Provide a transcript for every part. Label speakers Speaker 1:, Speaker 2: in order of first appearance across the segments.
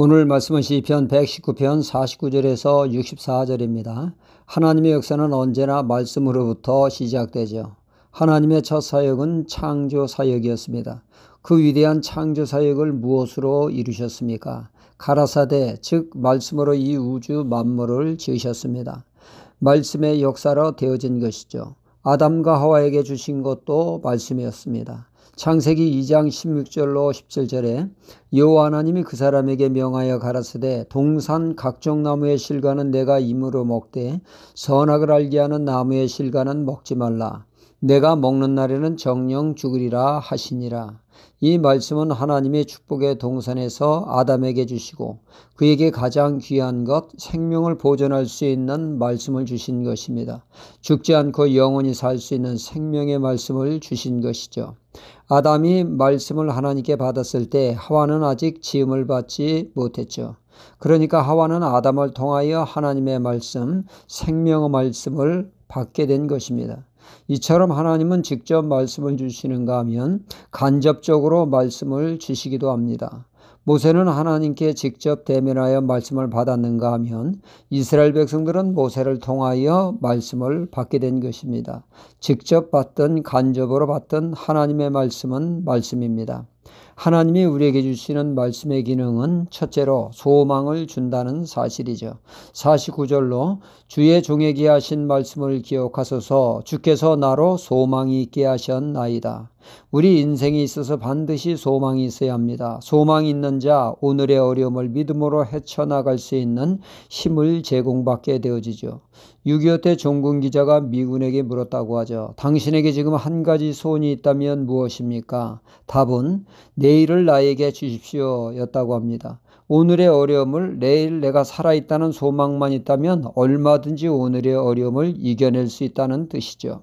Speaker 1: 오늘 말씀은 시편 119편 49절에서 64절입니다. 하나님의 역사는 언제나 말씀으로부터 시작되죠. 하나님의 첫 사역은 창조 사역이었습니다. 그 위대한 창조 사역을 무엇으로 이루셨습니까? 가라사대, 즉 말씀으로 이 우주 만물을 지으셨습니다. 말씀의 역사로 되어진 것이죠. 아담과 하와에게 주신 것도 말씀이었습니다. 창세기 2장 16절로 17절에 여호와 하나님이 그 사람에게 명하여 가라사대 동산 각종 나무의 실과는 내가 임으로 먹되 선악을 알게 하는 나무의 실과는 먹지 말라. 내가 먹는 날에는 정령 죽으리라 하시니라. 이 말씀은 하나님의 축복의 동산에서 아담에게 주시고 그에게 가장 귀한 것, 생명을 보존할 수 있는 말씀을 주신 것입니다. 죽지 않고 영원히 살 수 있는 생명의 말씀을 주신 것이죠. 아담이 말씀을 하나님께 받았을 때 하와는 아직 지음을 받지 못했죠. 그러니까 하와는 아담을 통하여 하나님의 말씀, 생명의 말씀을 받게 된 것입니다. 이처럼 하나님은 직접 말씀을 주시는가 하면 간접적으로 말씀을 주시기도 합니다. 모세는 하나님께 직접 대면하여 말씀을 받았는가 하면 이스라엘 백성들은 모세를 통하여 말씀을 받게 된 것입니다. 직접 받든 간접으로 받든 하나님의 말씀은 말씀입니다. 하나님이 우리에게 주시는 말씀의 기능은 첫째로 소망을 준다는 사실이죠. 49절로 주의 종에게 하신 말씀을 기억하소서 주께서 나로 소망이 있게 하셨나이다. 우리 인생에 있어서 반드시 소망이 있어야 합니다. 소망이 있는 자 오늘의 어려움을 믿음으로 헤쳐나갈 수 있는 힘을 제공받게 되어지죠. 6.25 때 종군 기자가 미군에게 물었다고 하죠. 당신에게 지금 한 가지 소원이 있다면 무엇입니까? 답은 내일을 나에게 주십시오 였다고 합니다. 오늘의 어려움을 내일 내가 살아있다는 소망만 있다면 얼마든지 오늘의 어려움을 이겨낼 수 있다는 뜻이죠.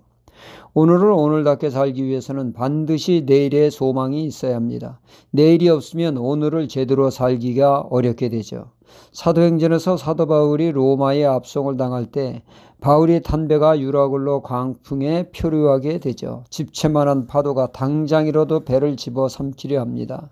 Speaker 1: 오늘을 오늘답게 살기 위해서는 반드시 내일의 소망이 있어야 합니다. 내일이 없으면 오늘을 제대로 살기가 어렵게 되죠. 사도행전에서 사도 바울이 로마에 압송을 당할 때 바울이 탄 배가 유라굴로 광풍에 표류하게 되죠. 집채만한 파도가 당장이라도 배를 집어삼키려 합니다.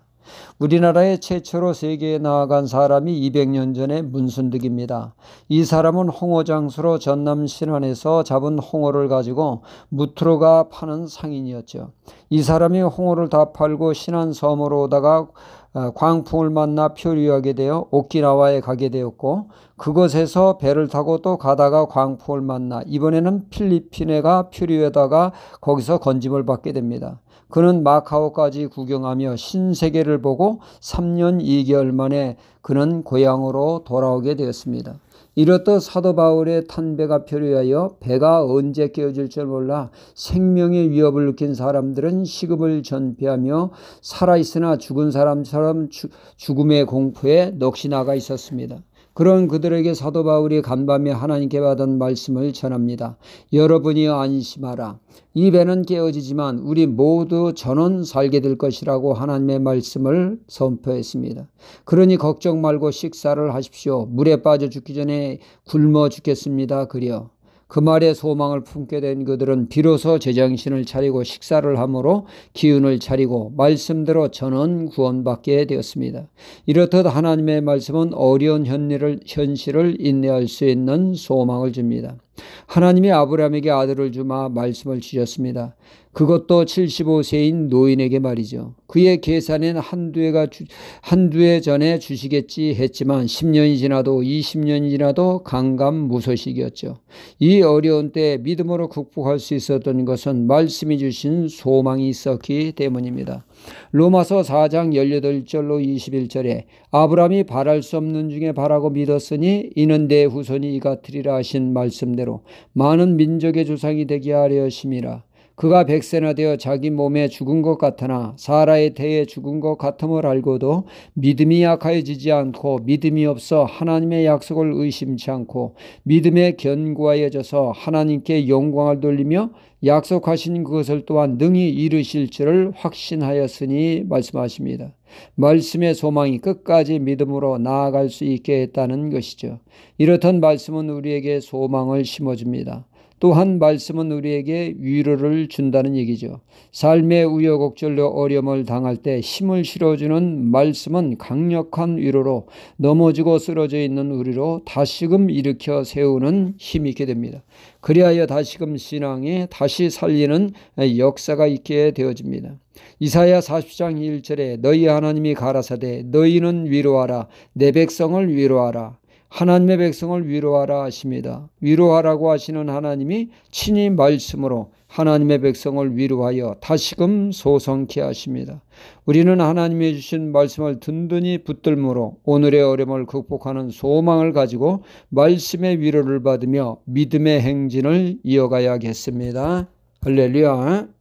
Speaker 1: 우리나라에 최초로 세계에 나아간 사람이 200년 전에 문순득입니다. 이 사람은 홍어장수로 전남 신안에서 잡은 홍어를 가지고 무트로가 파는 상인이었죠. 이 사람이 홍어를 다 팔고 신안 섬으로 오다가 광풍을 만나 표류하게 되어 오키나와에 가게 되었고 그곳에서 배를 타고 또 가다가 광풍을 만나 이번에는 필리핀에가 표류하다가 거기서 건짐을 받게 됩니다. 그는 마카오까지 구경하며 신세계를 보고 3년 2개월 만에 그는 고향으로 돌아오게 되었습니다. 이렇듯 사도 바울의 탄 배가 표류하여 배가 언제 깨어질 줄 몰라 생명의 위협을 느낀 사람들은 식음을 전폐하며 살아있으나 죽은 사람처럼 죽음의 공포에 넋이 나가 있었습니다. 그런 그들에게 사도 바울이 간밤에 하나님께 받은 말씀을 전합니다. 여러분이 안심하라. 이 배는 깨어지지만 우리 모두 전원 살게 될 것이라고 하나님의 말씀을 선포했습니다. 그러니 걱정 말고 식사를 하십시오. 물에 빠져 죽기 전에 굶어 죽겠습니다. 그려. 그 말에 소망을 품게 된 그들은 비로소 제정신을 차리고 식사를 함으로 기운을 차리고 말씀대로 전원 구원받게 되었습니다. 이렇듯 하나님의 말씀은 어려운 현실을 인내할 수 있는 소망을 줍니다. 하나님이 아브라함에게 아들을 주마 말씀을 주셨습니다. 그것도 75세인 노인에게 말이죠. 그의 계산에는 한두 해 전에 주시겠지 했지만 10년이 지나도 20년이 지나도 강감무소식이었죠. 이 어려운 때에 믿음으로 극복할 수 있었던 것은 말씀이 주신 소망이 있었기 때문입니다. 로마서 4장 18절로 21절에 아브라함이 바랄 수 없는 중에 바라고 믿었으니 이는 내 후손이 이같으리라 하신 말씀대로 많은 민족의 조상이 되게 하려 하심이라. 그가 100세나 되어 자기 몸에 죽은 것 같으나 사라의 태에 죽은 것 같음을 알고도 믿음이 약하여지지 않고 믿음이 없어 하나님의 약속을 의심치 않고 믿음에 견고하여져서 하나님께 영광을 돌리며 약속하신 그것을 또한 능히 이루실 줄을 확신하였으니 말씀하십니다. 말씀의 소망이 끝까지 믿음으로 나아갈 수 있게 했다는 것이죠. 이렇던 말씀은 우리에게 소망을 심어줍니다. 또한 말씀은 우리에게 위로를 준다는 얘기죠. 삶의 우여곡절로 어려움을 당할 때 힘을 실어주는 말씀은 강력한 위로로 넘어지고 쓰러져 있는 우리로 다시금 일으켜 세우는 힘이 있게 됩니다. 그리하여 다시금 신앙에 다시 살리는 역사가 있게 되어집니다. 이사야 40장 1절에 너희 하나님이 가라사대 너희는 위로하라 내 백성을 위로하라. 하나님의 백성을 위로하라 하십니다. 위로하라고 하시는 하나님이 친히 말씀으로 하나님의 백성을 위로하여 다시금 소성케 하십니다. 우리는 하나님이 주신 말씀을 든든히 붙들므로 오늘의 어려움을 극복하는 소망을 가지고 말씀의 위로를 받으며 믿음의 행진을 이어가야겠습니다. 할렐루야.